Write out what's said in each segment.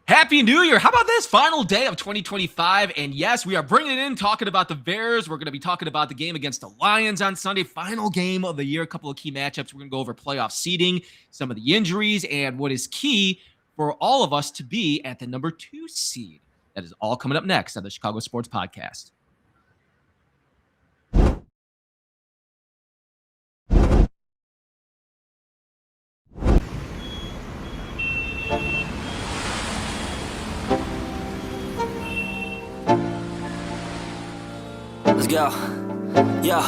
Happy New Year. How about this final day of 2025? And yes, we are bringing it in, talking about the Bears. We're going to be talking about the game against the Lions on Sunday, final game of the year, a couple of key matchups. We're going to go over playoff seeding, some of the injuries, and what is key for all of us to be at the number 2 seed. That is all coming up next on the Chicago Sports Podcast. Let's go. Yo.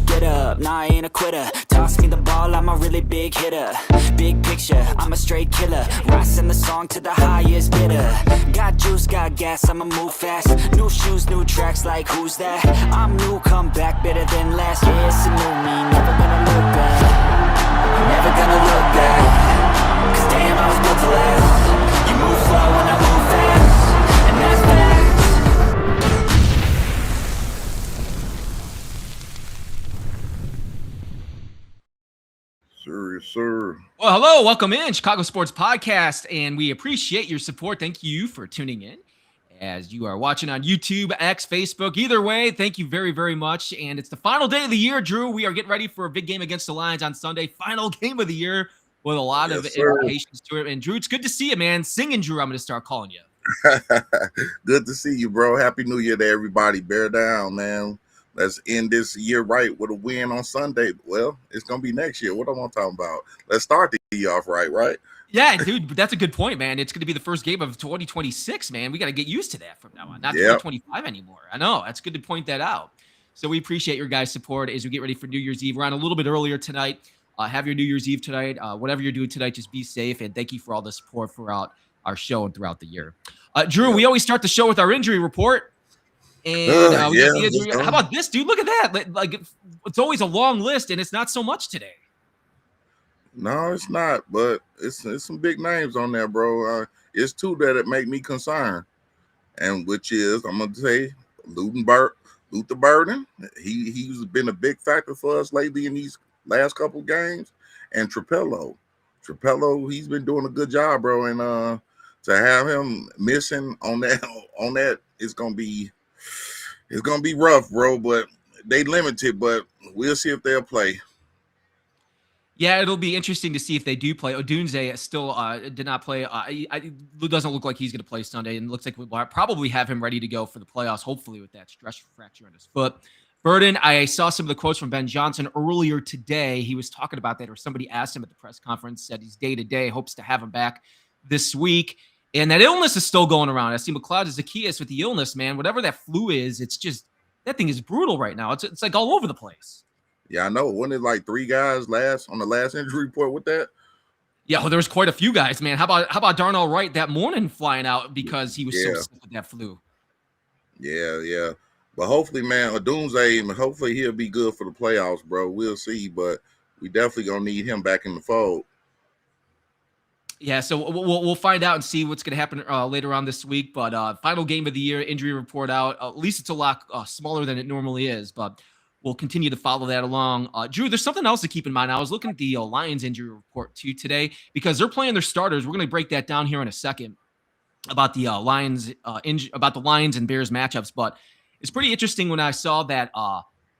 Get up, nah, I ain't a quitter. Toss me the ball, I'm a really big hitter. Big picture, I'm a straight killer. Rising the song to the highest bidder. Got juice, got gas, I'ma move fast. New shoes, new tracks, like who's that? I'm new, come back, better than last. Yeah, it's a new me, never gonna look back. Never gonna look back. Cause damn, I was built to last. You move slow and I move fast. And that's facts. Sir. Well, hello, welcome in Chicago Sports Podcast, and we appreciate your support. Thank you for tuning in as you are watching on YouTube, X, Facebook. Either way, thank you very, very much. And it's the final day of the year, Drew. We are getting ready for a big game against the Lions on Sunday. Final game of the year with a lot of implications to it. And Drew, it's good to see you, man. Singing Drew, I'm going to start calling you. Good to see you, bro. Happy New Year to everybody. Bear down, man. Let's end this year right with a win on Sunday. Well, it's going to be next year. What am I talking about? Let's start the year off right? Yeah, dude, that's a good point, man. It's going to be the first game of 2026, man. We got to get used to that from now on, not 2025 anymore. I know. That's good to point that out. So we appreciate your guys' support as we get ready for New Year's Eve. We're on a little bit earlier tonight. Have your New Year's Eve tonight. Whatever you're doing tonight, just be safe. And thank you for all the support throughout our show and throughout the year. Drew, we always start the show with our injury report. And how about this, dude? Look at that. Like, it's always a long list, and it's not so much today. No, it's not, but it's some big names on there, bro. It's two that make me concerned, and which is, I'm going to say, Luther Burden. He's been a big factor for us lately in these last couple games, and Trapello, he's been doing a good job, bro, and to have him missing on that, it's going to be rough, bro, but they limited, but we'll see if they'll play. Yeah, it'll be interesting to see if they do play. Odunze still did not play. It doesn't look like he's going to play Sunday, and it looks like we'll probably have him ready to go for the playoffs, hopefully with that stress fracture in his foot. Burden, I saw some of the quotes from Ben Johnson earlier today. He was talking about that, or somebody asked him at the press conference, said he's day-to-day, hopes to have him back this week. And that illness is still going around. I see McLeod Zacchaeus with the illness, man. Whatever that flu is, it's just, that thing is brutal right now. It's like all over the place. Yeah, I know. Wasn't it like 3 guys on the last injury report with that? Yeah, well, there was quite a few guys, man. How about Darnell Wright that morning flying out because he was so sick with that flu? Yeah. But hopefully, man, Odunze, hopefully he'll be good for the playoffs, bro. We'll see, but we definitely going to need him back in the fold. Yeah, so we'll find out and see what's going to happen later on this week. But final game of the year, injury report out. At least it's a lot smaller than it normally is, but we'll continue to follow that along. Drew, there's something else to keep in mind. I was looking at the Lions injury report too today because they're playing their starters. We're going to break that down here in a second about the Lions and Bears matchups. But it's pretty interesting when I saw that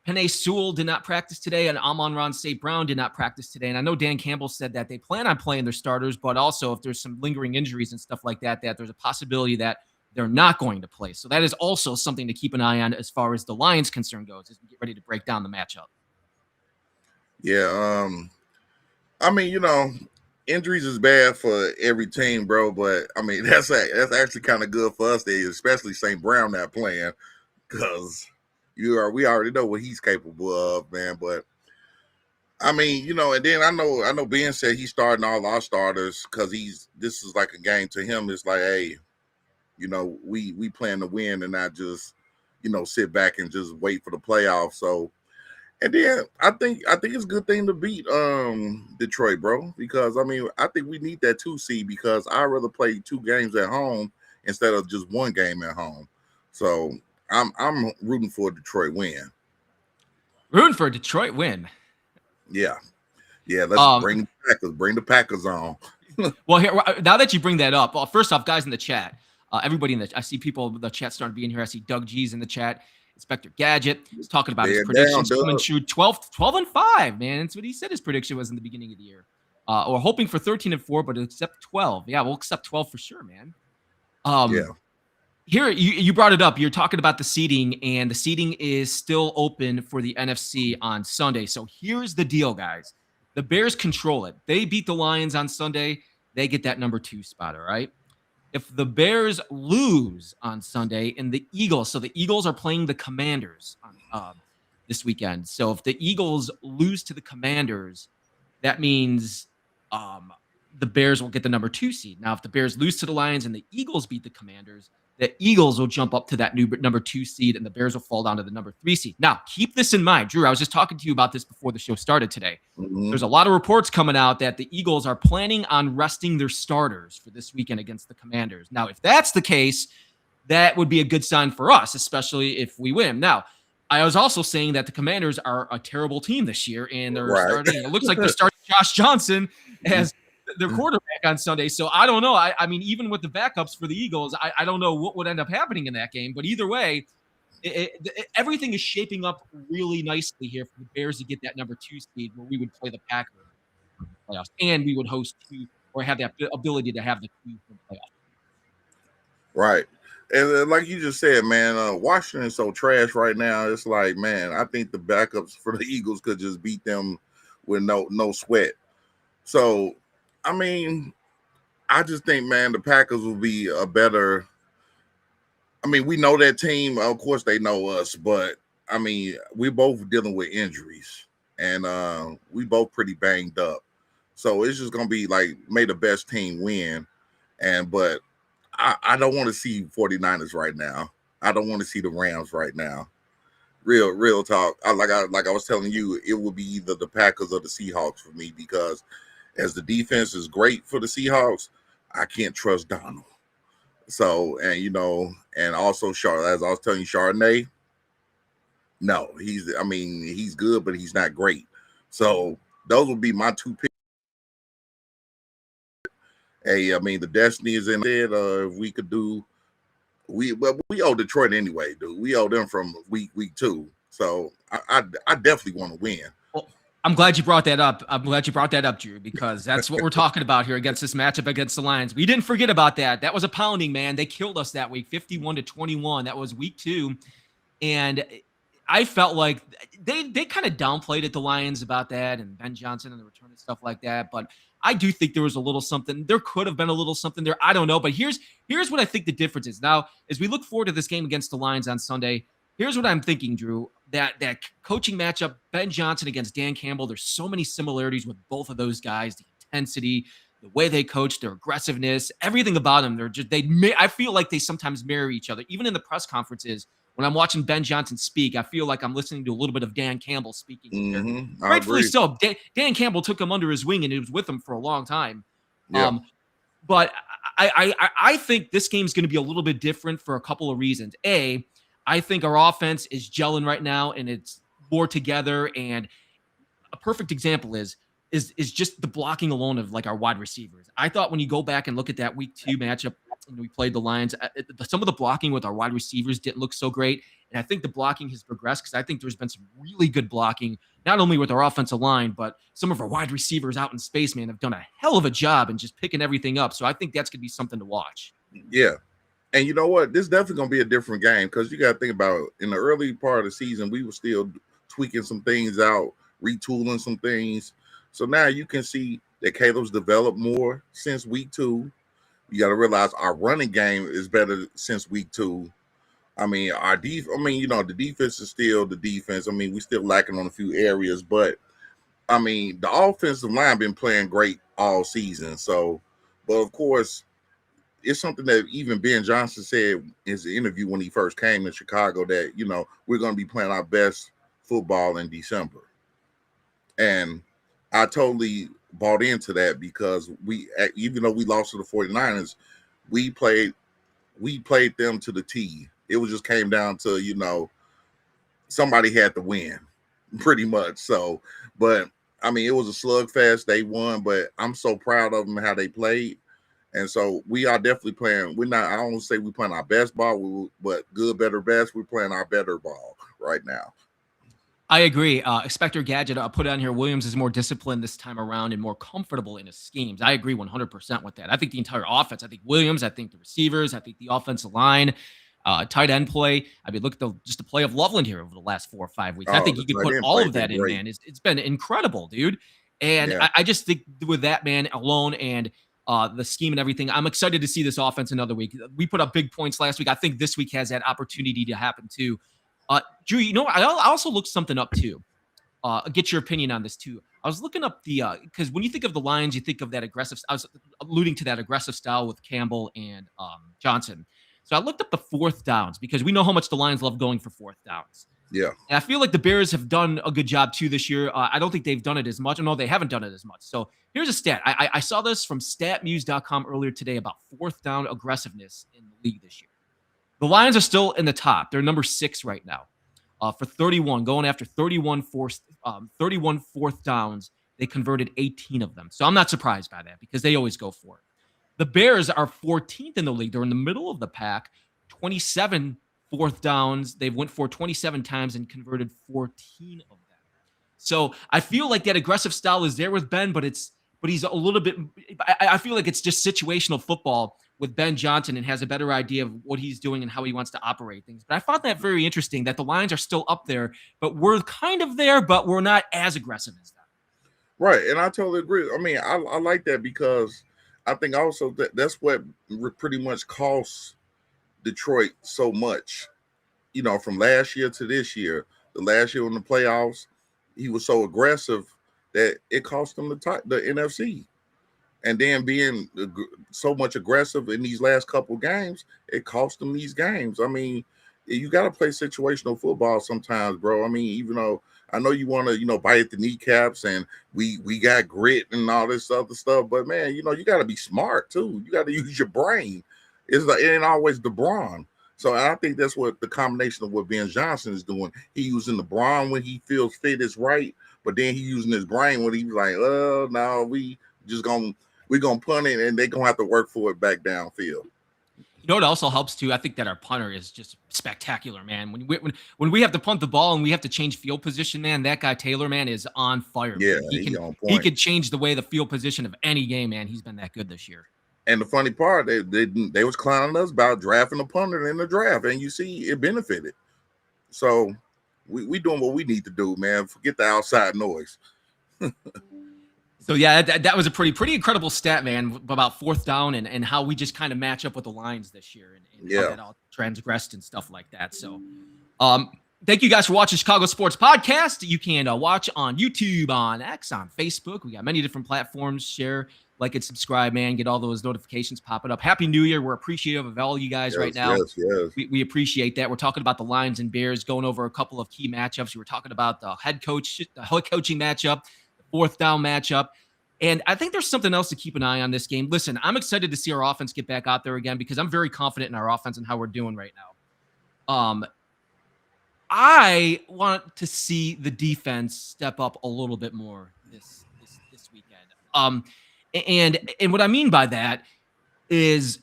Penei Sewell did not practice today, and Amon-Ra St. Brown did not practice today. And I know Dan Campbell said that they plan on playing their starters, but also if there's some lingering injuries and stuff like that, that there's a possibility that they're not going to play. So that is also something to keep an eye on as far as the Lions concern goes as we get ready to break down the matchup. Yeah, I mean, injuries is bad for every team, bro, but I mean, that's actually kind of good for us, especially St. Brown not playing, because we already know what he's capable of, man. But I mean, and then I know Ben said he's starting all our starters because this is like a game to him. It's like, hey, we plan to win and not just, sit back and just wait for the playoffs. So, and then I think it's a good thing to beat Detroit, bro, because I mean, I think we need that 2 seed because I'd rather play 2 games at home instead of just 1 game at home. So I'm rooting for a Detroit win. Rooting for a Detroit win. Yeah. Let's bring the Packers on. Well, here, now that you bring that up, well, first off, guys in the chat, everybody I see people in the chat starting being here. I see Doug G's in the chat. Inspector Gadget is talking about his predictions coming true. 12-5, man. That's what he said his prediction was in the beginning of the year. Or hoping for 13-4, but accept 12. Yeah, we'll accept 12 for sure, man. Here, you brought it up. You're talking about the seeding, and the seeding is still open for the NFC on Sunday. So here's the deal, guys. The Bears control it. They beat the Lions on Sunday. They get that number 2 spot, all right? If the Bears lose on Sunday and the Eagles, so the Eagles are playing the Commanders this weekend. So if the Eagles lose to the Commanders, that means the Bears will get the number 2 seed. Now, if the Bears lose to the Lions and the Eagles beat the Commanders, the Eagles will jump up to that new number 2 seed and the Bears will fall down to the number 3 seed. Now, keep this in mind. Drew, I was just talking to you about this before the show started today. Mm-hmm. There's a lot of reports coming out that the Eagles are planning on resting their starters for this weekend against the Commanders. Now, if that's the case, that would be a good sign for us, especially if we win. Now, I was also saying that the Commanders are a terrible team this year, and they're starting. It looks like they're starting Josh Johnson as their quarterback on Sunday. So I don't know. I mean, even with the backups for the Eagles, I don't know what would end up happening in that game. But either way, everything is shaping up really nicely here for the Bears to get that number 2 seed where we would play the Packers in the playoffs, and we would host 2 or have that ability to have the 2 for the playoffs. Right. And like you just said, man, Washington is so trash right now. It's like, man, I think the backups for the Eagles could just beat them with no sweat. So, I mean, I just think, man, the Packers will be a better. I mean, we know that team. Of course, they know us, but I mean, we're both dealing with injuries, and we both pretty banged up. So it's just gonna be like, may the best team win. But I don't want to see 49ers right now. I don't want to see the Rams right now. Real talk. Like I was telling you, it will be either the Packers or the Seahawks for me, because as the defense is great for the Seahawks, I can't trust Donald. So, and also as I was telling you, Chardonnay, no, he's good, but he's not great. So those would be my 2 picks. Hey, I mean, the destiny is in there. If we could do, we owe Detroit anyway, dude. We owe them from week 2. So I definitely want to win. I'm glad you brought that up. Drew, because that's what we're talking about here against this matchup against the Lions. We didn't forget about that. That was a pounding, man. They killed us that week, 51-21. That was week 2. And I felt like they kind of downplayed it, the Lions, about that, and Ben Johnson and the return and stuff like that. But I do think there was a little something. There could have been a little something there. I don't know. But here's what I think the difference is. Now, as we look forward to this game against the Lions on Sunday, here's what I'm thinking, Drew. That coaching matchup, Ben Johnson against Dan Campbell, there's so many similarities with both of those guys. The intensity, the way they coach, their aggressiveness, everything about them. I feel like they sometimes mirror each other. Even in the press conferences, when I'm watching Ben Johnson speak, I feel like I'm listening to a little bit of Dan Campbell speaking. Mm-hmm. Rightfully so. Dan Campbell took him under his wing, and he was with him for a long time. Yeah. But I think this game is going to be a little bit different for a couple of reasons. I think our offense is gelling right now, and it's more together. And a perfect example is just the blocking alone of like our wide receivers. I thought when you go back and look at that week 2 matchup when we played the Lions, some of the blocking with our wide receivers didn't look so great. And I think the blocking has progressed, because I think there's been some really good blocking, not only with our offensive line, but some of our wide receivers out in space, man, have done a hell of a job in just picking everything up. So I think that's going to be something to watch. Yeah. And you know what? This is definitely going to be a different game, because you got to think about, in the early part of the season, we were still tweaking some things out, retooling some things. So now you can see that Caleb's developed more since week 2. You got to realize our running game is better since week 2. I mean, the defense is still the defense. I mean, we still lacking on a few areas, but I mean, the offensive line been playing great all season. So, but of course, it's something that even Ben Johnson said in his interview when he first came to Chicago, that, we're going to be playing our best football in December. And I totally bought into that, because even though we lost to the 49ers, we played them to the T. It just came down to, somebody had to win pretty much. So, but I mean, it was a slugfest. They won, but I'm so proud of them how they played. And so we are definitely playing. We're not, I don't say we're playing our best ball, but good, better, best. We're playing our better ball right now. I agree. Inspector Gadget, I'll put it on here. Williams is more disciplined this time around and more comfortable in his schemes. I agree 100% with that. I think the entire offense, I think Williams, I think the receivers, I think the offensive line, tight end play. I mean, look at the play of Loveland here over the last 4 or 5 weeks. I think you could put all of that in, man. It's been incredible, dude. And yeah. I just think with that, man, alone and the scheme and everything, I'm excited to see this offense another week. We put up big points last week. I think this week has that opportunity to happen too. Drew, you know, I also looked something up too. Get your opinion on this too. I was looking up because when you think of the Lions, you think of that aggressive. I was alluding to that aggressive style with Campbell and Johnson. So I looked up the 4th downs because we know how much the Lions love going for 4th downs. Yeah. And I feel like the Bears have done a good job too this year. I don't think they've done it as much. No, they haven't done it as much. So here's a stat. I saw this from statmuse.com earlier today about 4th down aggressiveness in the league this year. The Lions are still in the top. They're number 6 right now for 31, going after 31 4th downs. They converted 18 of them. So I'm not surprised by that because they always go for it. The Bears are 14th in the league. They're in the middle of the pack. 27 4th downs. They've went for 27 times and converted 14 of them. So I feel like that aggressive style is there with Ben, but he's a little bit. I feel like it's just situational football with Ben Johnson and has a better idea of what he's doing and how he wants to operate things. But I found that very interesting that the Lions are still up there, but we're kind of there, but we're not as aggressive as them. Right, and I totally agree. I mean, I like that because I think also that's what pretty much costs Detroit so much. You know, from last year to this year, the last year in the playoffs, he was so aggressive that it cost them the NFC. And then being so much aggressive in these last couple games, it cost them these games. I mean, you got to play situational football sometimes, bro. I mean, even though I know you want to, bite at the kneecaps and we got grit and all this other stuff, but man, you got to be smart too. You got to use your brain. It ain't always the brawn. So I think that's what the combination of what Ben Johnson is doing. He using the brawn when he feels fit is right, but then he using his brain when he's like, oh, no, we're gonna punt it and they're gonna have to work for it back downfield. You know what also helps too? I think that our punter is just spectacular, man. When we have to punt the ball and we have to change field position, man, that guy Taylor, man, is on fire. Yeah, he could change the way the field position of any game, man. He's been that good this year. And the funny part, they was clowning us about drafting a punter in the draft, and you see it benefited. So we doing what we need to do, man. Forget the outside noise. So yeah, that was a pretty incredible stat, man, about 4th down and how we just kind of match up with the Lions this year and how that all transgressed and stuff like that. So thank you guys for watching Chicago Sports Podcast. You can watch on YouTube, on X, on Facebook. We got many different platforms. Share, like, and subscribe, man. Get all those notifications popping up. Happy New Year. We're appreciative of all you guys right now. Yes. We appreciate that. We're talking about the Lions and Bears, going over a couple of key matchups. We were talking about the head coaching matchup, 4th down matchup. And I think there's something else to keep an eye on this game. Listen, I'm excited to see our offense get back out there again because I'm very confident in our offense and how we're doing right now. I want to see the defense step up a little bit more this weekend. And what I mean by that is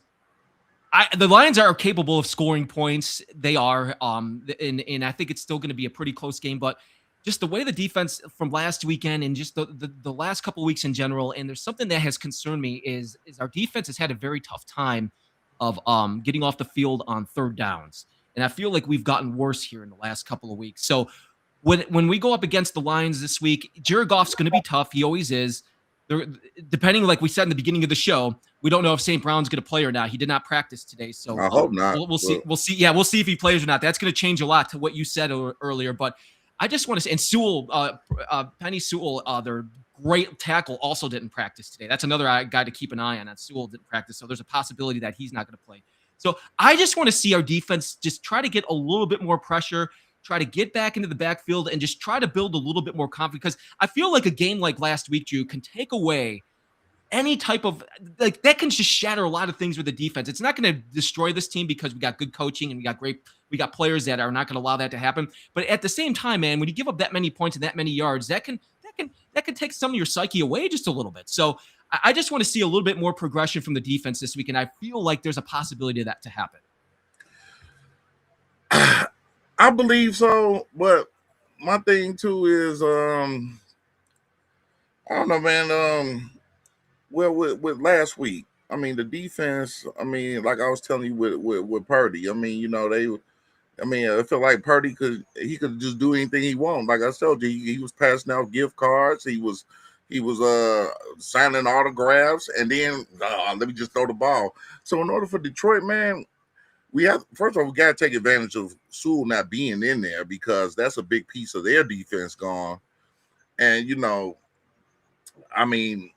the Lions are capable of scoring points. They are. And I think it's still going to be a pretty close game, but just the way the defense from last weekend and just the last couple of weeks in general, and there's something that has concerned me is our defense has had a very tough time of getting off the field on 3rd downs. And I feel like we've gotten worse here in the last couple of weeks. So when we go up against the Lions this week, Jared Goff's going to be tough. He always is. Depending, like we said in the beginning of the show, we don't know if St. Brown's going to play or not. He did not practice today. So I hope not. We'll see. We'll see. Yeah, we'll see if he plays or not. That's going to change a lot to what you said earlier. But I just want to say, and Sewell, Penny Sewell, their great tackle, also didn't practice today. That's another guy to keep an eye on. That Sewell didn't practice, so there's a possibility that he's not going to play. So I just want to see our defense just try to get a little bit more pressure, try to get back into the backfield, and just try to build a little bit more confidence. Because I feel like a game like last week, Drew, can take away any type of like that can just shatter a lot of things with the defense. It's not going to destroy this team because we got good coaching and we got players that are not going to allow that to happen. But at the same time, man, when you give up that many points and that many yards, that can that can take some of your psyche away just a little bit. So I just want to see a little bit more progression from the defense this week, and I feel like there's a possibility of that to happen. I believe so, but my thing too is I don't know, man. Well, with last week, I mean the defense. I mean, like I was telling you with Purdy. I mean, you know I feel like Purdy could just do anything he wanted. Like I told you, he was passing out gift cards. He was signing autographs, and then let me just throw the ball. So in order for Detroit, man, we have first of all we got to take advantage of Sewell not being in there because that's a big piece of their defense gone. And I mean,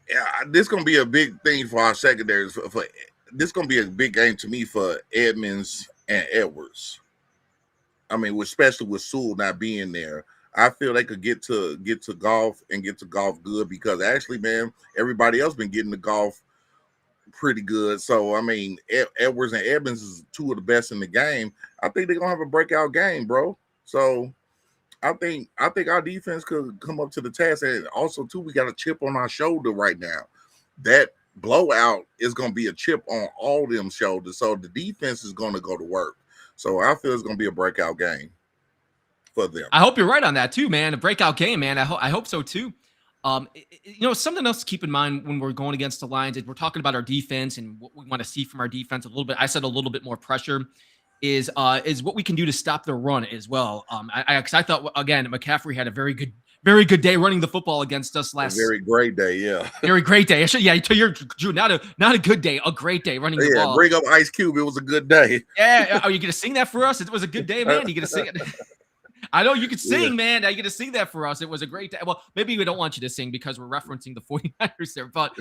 yeah, this gonna be a big thing for our secondaries. For this gonna be a big game to me for Edmonds and Edwards. I mean, especially with Sewell not being there, I feel they could get to golf and get to golf good because actually, man, everybody else been getting to golf pretty good. So I mean, Edwards and Edmonds is two of the best in the game. I think they're gonna have a breakout game, bro. So I think our defense could come up to the task, and also too, we got a chip on our shoulder right now. That blowout is going to be a chip on all them shoulders, so the defense is going to go to work. So I feel it's going to be a breakout game for them. I hope you're right on that too, man. A breakout game, man. I hope so too. Something else to keep in mind when we're going against the Lions is we're talking about our defense and what we want to see from our defense a little bit. I said a little bit more pressure. Is what we can do to stop the run as well. I thought again McCaffrey had a very good day running the football against us last. A very great day, yeah. Very great day. You're Drew. Not a good day, a great day running the ball. Bring up Ice Cube. It was a good day. Yeah. Are you gonna sing that for us? It was a good day, man. You gonna sing it? I know you could sing, man. Are you gonna sing that for us? It was a great day. Well, maybe we don't want you to sing because we're referencing the 49ers there. But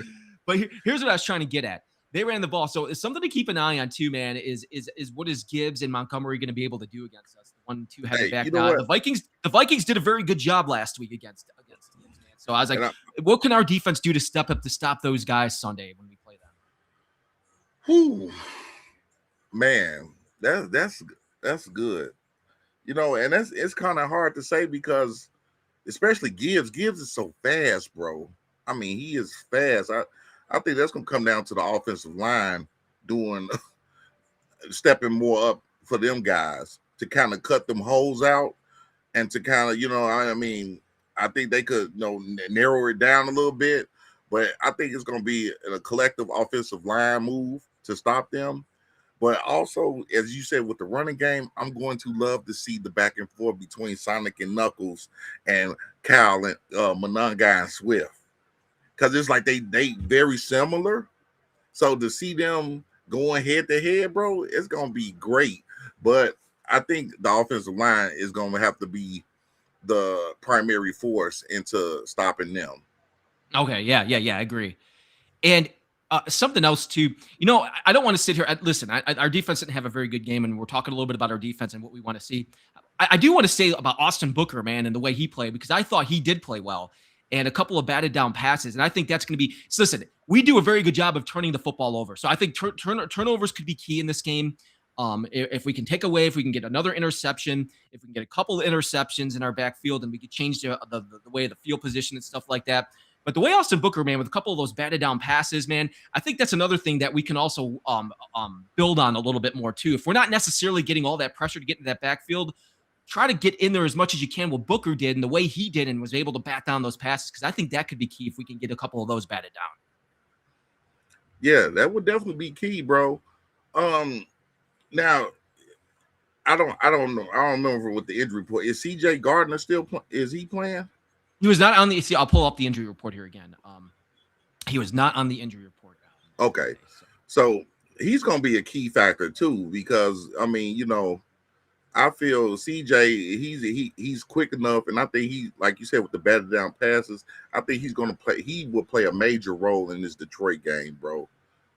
here's what I was trying to get at. They ran the ball. So it's something to keep an eye on too, man, is what is Gibbs and Montgomery going to be able to do against us? The 1-2 headed back. The Vikings did a very good job last week against Gibbs, man. So I was like, what can our defense do to step up to stop those guys Sunday when we play them? Man, that's good. And it's kind of hard to say because especially Gibbs is so fast, bro. I mean, he is fast. I think that's going to come down to the offensive line stepping more up for them guys to kind of cut them holes out and to kind of, I think they could, narrow it down a little bit, but I think it's going to be a collective offensive line move to stop them. But also, as you said, with the running game, I'm going to love to see the back and forth between Sonic and Knuckles and Cal and Monangai and Swift. Because it's like they very similar. So to see them going head to head, bro, it's going to be great. But I think the offensive line is going to have to be the primary force into stopping them. Okay, yeah, I agree. And something else too, I don't want to sit here. Listen, our defense didn't have a very good game, and we're talking a little bit about our defense and what we want to see. I do want to say about Austin Booker, man, and the way he played, because I thought he did play well. And a couple of batted down passes. And I think that's going to be, listen, we do a very good job of turning the football over. So I think turnovers could be key in this game. If we can take away, if we can get another interception, if we can get a couple of interceptions in our backfield and we could change the way of the field position and stuff like that. But the way Austin Booker, man, with a couple of those batted down passes, man, I think that's another thing that we can also build on a little bit more too. If we're not necessarily getting all that pressure to get into that backfield, try to get in there as much as you can what Booker did and the way he did and was able to bat down those passes, because I think that could be key if we can get a couple of those batted down. Yeah, that would definitely be key, bro. Now, I don't know. I don't remember what the injury report is. CJ Gardner still is he playing? He was not on the. See, I'll pull up the injury report here again. He was not on the injury report. Okay, so he's going to be a key factor too, because I feel CJ, he's quick enough, and I think he, like you said, with the batted down passes, I think he's going to play. He will play a major role in this Detroit game, bro,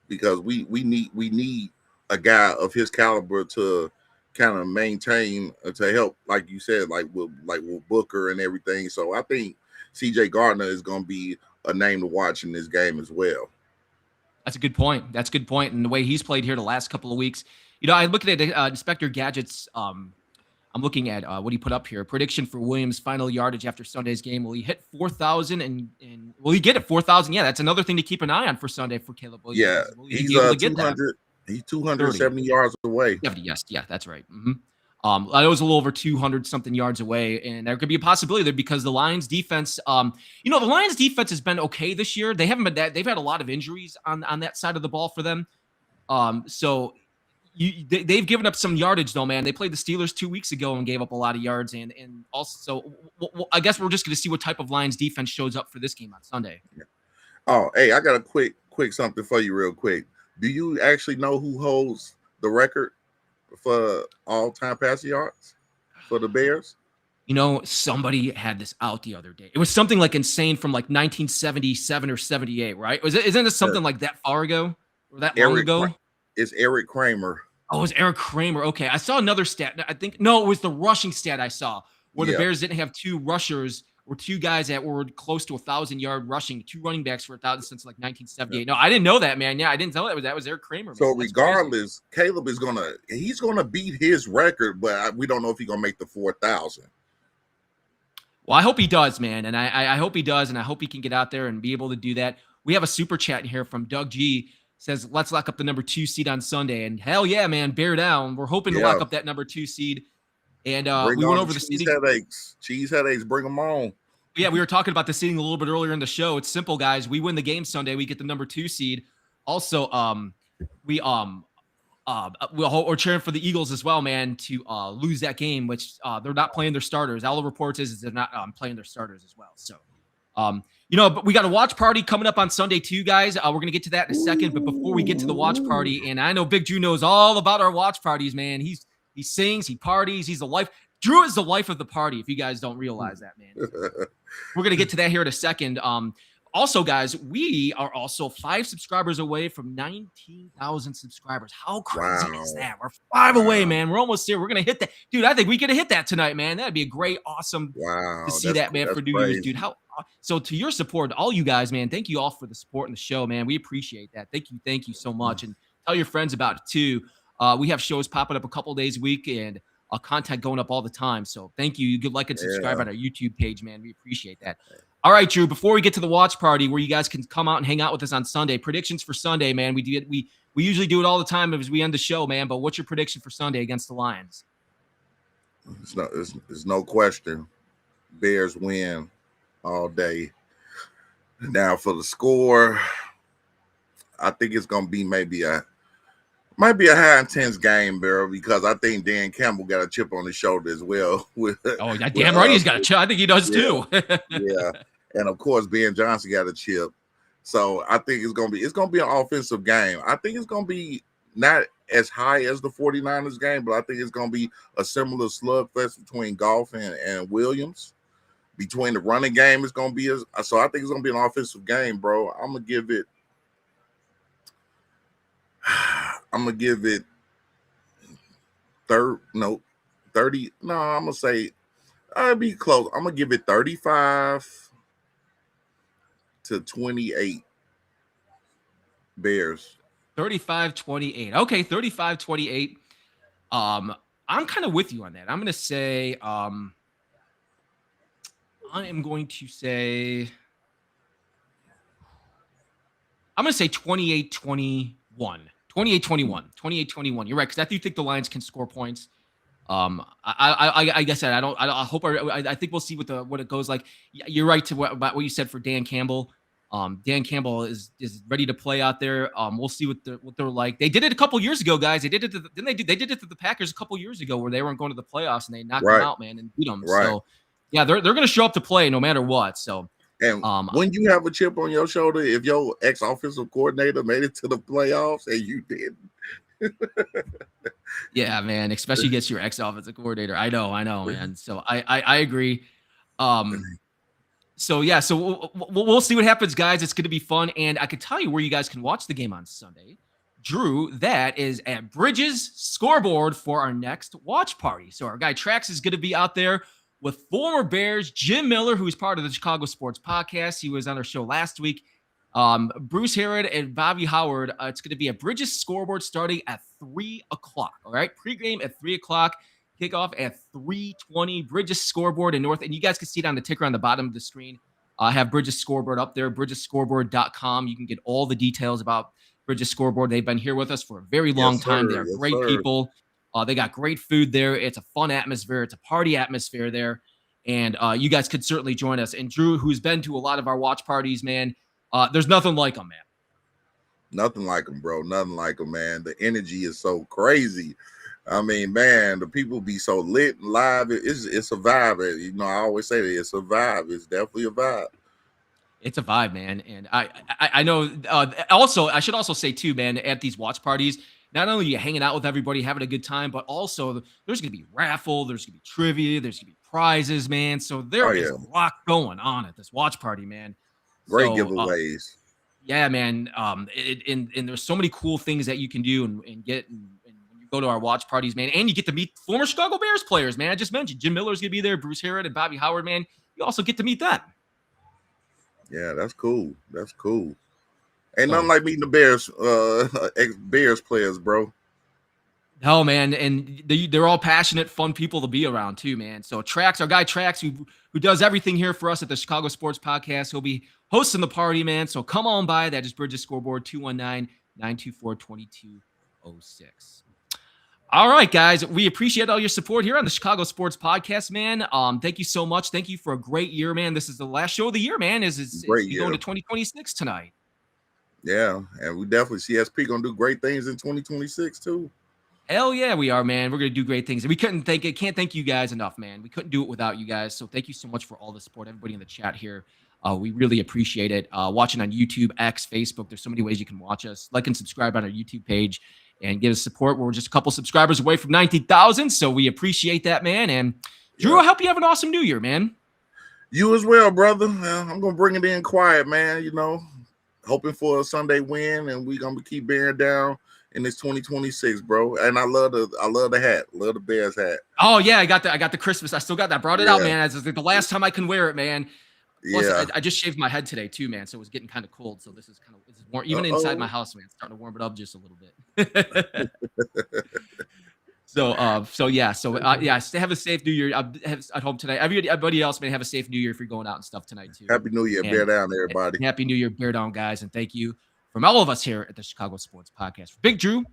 because we need a guy of his caliber to kind of maintain to help, like you said, like with Booker and everything. So I think CJ Gardner is going to be a name to watch in this game as well. That's a good point. And the way he's played here the last couple of weeks. I look at Inspector Gadget's. I'm I'm looking at what he put up here. Prediction for Williams' final yardage after Sunday's game. Will he hit 4,000 and will he get it 4,000? Yeah, that's another thing to keep an eye on for Sunday for Caleb Williams. Yeah, Will he he's be able to get 200. He's 270 yards away. 70, yes, yeah, that's right. I was a little over 200 something yards away, and there could be a possibility there because the Lions defense, the Lions defense has been okay this year. They haven't been that. They've had a lot of injuries on that side of the ball for them. So they've given up some yardage though, man. They played the Steelers 2 weeks ago and gave up a lot of yards, and also, I guess we're just going to see what type of Lions defense shows up for this game on Sunday. Yeah. Oh, hey, I got a quick something for you, real quick. Do you actually know who holds the record for all-time passing yards for the Bears? Somebody had this out the other day. It was something like insane from like 1977 or 78, right? Isn't it something like that far ago or that long ago? It's Eric Kramer. Oh, it was Eric Kramer. Okay, I saw another stat. I think it was the rushing stat I saw where the Bears didn't have two rushers or two guys that were close to 1,000-yard rushing, two running backs for 1,000 since like 1978. No, I didn't know that, man. Yeah, I didn't know that was Eric Kramer. Man. So regardless, Caleb is he's gonna beat his record, but we don't know if he's gonna make the 4,000. Well, I hope he does, man, and I hope he does, and I hope he can get out there and be able to do that. We have a super chat here from Doug G. Says, let's lock up the number 2 seed on Sunday, and hell yeah, man, bear down. We're hoping to lock up that number 2 seed. And we went over the seeding. Cheese headaches, bring them on. Yeah, we were talking about the seeding a little bit earlier in the show. It's simple, guys. We win the game Sunday, we get the number 2 seed. Also, we're cheering for the Eagles as well, man, to lose that game, which they're not playing their starters. All the reports is they're not playing their starters as well. So, but we got a watch party coming up on Sunday too, guys. We're gonna get to that in a second, but before we get to the watch party, and I know Big Drew knows all about our watch parties, man. He sings, he parties, he's the life. Drew is the life of the party. If you guys don't realize that, man. We're gonna get to that here in a second. Also, guys, we are also 5 subscribers away from 19,000 subscribers. How crazy is that? We're 5 away, man. We're almost there. We're going to hit that. Dude, I think we could hit that tonight, man. That'd be a great, awesome to see that, man, for New Year's, dude. So to your support, all you guys, man, thank you all for the support in the show, man. We appreciate that. Thank you so much. And tell your friends about it, too. We have shows popping up a couple days a week and content going up all the time. So thank you. You could like and subscribe on our YouTube page, man. We appreciate that. All right, Drew, before we get to the watch party where you guys can come out and hang out with us on Sunday, predictions for Sunday, man. We usually do it all the time as we end the show, man. But what's your prediction for Sunday against the Lions? It's no question. Bears win all day. Now for the score, I think it's going to be might be a high intense game, Barrel, because I think Dan Campbell got a chip on his shoulder as well. Damn right, he's got a chip. I think he does too. Yeah, and of course Ben Johnson got a chip. So I think it's gonna be an offensive game. I think it's gonna be not as high as the 49ers game, but I think it's gonna be a similar slugfest between Goff and Williams. Between the running game, it's gonna be so I think it's gonna be an offensive game, bro. I'm gonna give it 30. No, I'm gonna say I'll be close. I'm gonna give it 35-28 Bears. 35-28. Okay, 35-28. I'm kind of with you on that. I'm gonna say I am going to say 28-21. 28-21. You're right, because I do think the Lions can score points. I guess I think we'll see what it goes like. You're right about what you said for Dan Campbell. Dan Campbell is ready to play out there. We'll see what they're like. They did it a couple years ago, guys. They did it to the Packers a couple years ago where they weren't going to the playoffs and they knocked them out, man, and beat them. Right. So yeah, they're going to show up to play no matter what. So. And when you have a chip on your shoulder, if your ex-offensive coordinator made it to the playoffs and you didn't. Yeah, man, especially against your ex-offensive coordinator. I know, man. So I agree. So we'll see what happens, guys. It's going to be fun. And I can tell you where you guys can watch the game on Sunday. Drew, that is at Bridges Scoreboard for our next watch party. So our guy Trax is going to be out there with former Bears, Jim Miller, who's part of the Chicago Sports Podcast. He was on our show last week. Bruce Herod and Bobby Howard. It's going to be a Bridges Scoreboard starting at 3 o'clock. All right, pregame at 3 o'clock. Kickoff at 3:20. Bridges scoreboard in North, and you guys can see it on the ticker on the bottom of the screen. I have Bridges scoreboard up there, bridgesscoreboard.com. You can get all the details about Bridges scoreboard. They've been here with us for a very long time. They are great people. They got great food there. It's a fun atmosphere. It's a party atmosphere there. And you guys could certainly join us. And Drew, who's been to a lot of our watch parties, man, there's nothing like them, man. Nothing like them, bro. Nothing like them, man. The energy is so crazy. I mean, man, the people be so lit and live. It's a vibe. You know, I always say that it's a vibe. It's definitely a vibe. It's a vibe, man. And I know. Also, I should also say too, man, at these watch parties, not only are you hanging out with everybody, having a good time, but also there's going to be raffle, there's going to be trivia, there's going to be prizes, man. So there is a lot going on at this watch party, man. Great giveaways. Yeah, man. And there's so many cool things that you can do and get and when you go to our watch parties, man. And you get to meet former Chicago Bears players, man. I just mentioned Jim Miller's gonna be there, Bruce Harrod and Bobby Howard, man. You also get to meet them. Yeah, that's cool. That's cool. Ain't nothing like meeting the Bears, ex-Bears players, bro. No, man, and they're all passionate, fun people to be around too, man. So Trax, our guy Trax, who does everything here for us at the Chicago Sports Podcast, he'll be hosting the party, man. So come on by. That is Bridges Scoreboard 219-924-2206. All right, guys, we appreciate all your support here on the Chicago Sports Podcast, man. Thank you so much. Thank you for a great year, man. This is the last show of the year, man. It's going to 2026 tonight. Yeah, and we definitely CSP gonna do great things in 2026 too. Hell yeah, we are, man. We're going to do great things. And we can't thank you guys enough, man. We couldn't do it without you guys. So thank you so much for all the support, everybody in the chat here. We really appreciate it. Watching on YouTube, X, Facebook. There's so many ways you can watch us. Like and subscribe on our YouTube page and give us support. We're just a couple subscribers away from 19,000. So we appreciate that, man. And Drew, I hope you have an awesome new year, man. You as well, brother. I'm going to bring it in quiet, man. You know, hoping for a Sunday win, and we're going to keep bearing down in this 2026, bro. And I love the hat. Love the Bears hat. Oh yeah, I got the Christmas. I still got that. Brought it out, man. It's like the last time I can wear it, man. Plus, I just shaved my head today too, man. So it was getting kind of cold. So this is warm. Even inside my house, man, it's starting to warm it up just a little bit. So have a safe New Year at home tonight. Everybody else may have a safe New Year if you're going out and stuff tonight too. Happy New Year, bear down, everybody. Happy New Year, bear down, guys, and thank you from all of us here at the Chicago Sports Podcast. For Big Drew,